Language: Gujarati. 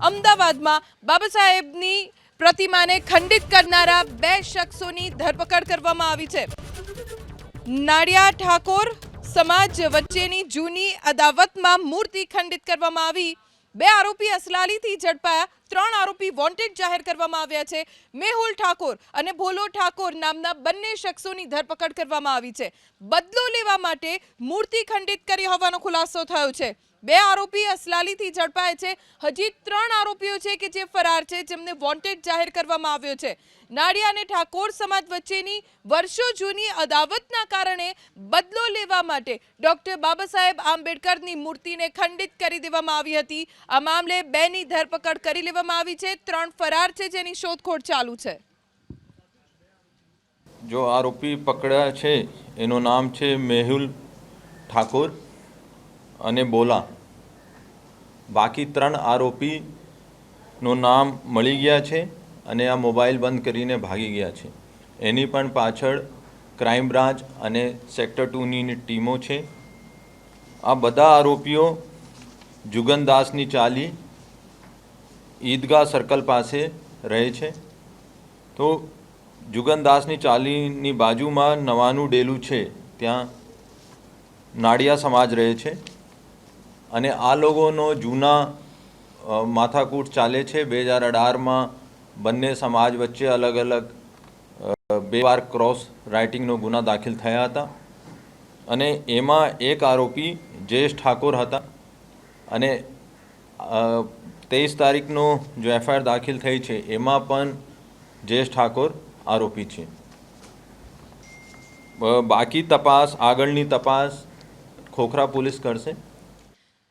અમદાવાદમાં બાબા સાહેબની પ્રતિમાને ખંડિત કરનારા 2 શખ્સોની ધરપકડ કરવામાં આવી છે। નાડિયા ઠાકોર સમાજ વચ્ચેની જૂની અદાવતમાં મૂર્તિ ખંડિત કરવામાં આવી। 2 આરોપી અસલાલીથી ઝડપાયા। 3 આરોપી વોન્ટેડ જાહેર કરવામાં આવ્યા છે। મેહુલ ઠાકોર અને ભોલો ઠાકોર નામના બંને શખ્સોની ધરપકડ કરવામાં આવી છે। બદલો લેવા માટે મૂર્તિ ખંડિત કરી હોવાનો ખુલાસો થયો છે। 2 આરોપી અસલાલીથી ઝડપાયા છે। હજી 3 આરોપીઓ છે કે જે ફરાર છે, જેમને વોન્ટેડ જાહેર કરવામાં આવ્યો છે। નાડિયા અને ઠાકોર સમાજ વચ્ચેની વર્ષો જૂની અદાવતના કારણે બદલો લેવા માટે ડોક્ટર બાબા સાહેબ આંબેડકરની મૂર્તિને ખંડિત કરી દેવામાં આવી હતી। આ મામલે 2ની ધરપકડ કરી લેવામાં આવી છે। 3 ફરાર છે, જેની શોધખોળ ચાલુ છે। जो आरोपी पकड़ा है एनु नाम है मेहुल ठाकुर अने बोला। बाकी 3 आरोपी नो नाम मळी गया है अने आ मोबाइल बंद करीने भागी गया है। एनी पण पाछळ क्राइम ब्रांच अने सेक्टर 2 नी टीमों है। आ बधा आरोपीओ जुगनदासनी चाली ईदगाह सर्कल पासे रहे छे। तो जुगनदासनी चालीनी बाजुमां नवानु डेलू है, त्यां नाडिया समाज रहे छे अने आ लोगोनो जूना माथाकूट चाले छे। 2018 में बंने समाज वच्चे अलग अलग 2 वार क्रॉस राइटिंगनो गुना दाखिल थया हता अने एमां एक आरोपी जयेश ठाकुर हता अने 23 तारीखनो जो एफआईआर दाखिल थई छे एमां पण जयेश ठाकुर आरोपी है। बाकी तपास आगळनी तपास खोखरा पुलिस करशे।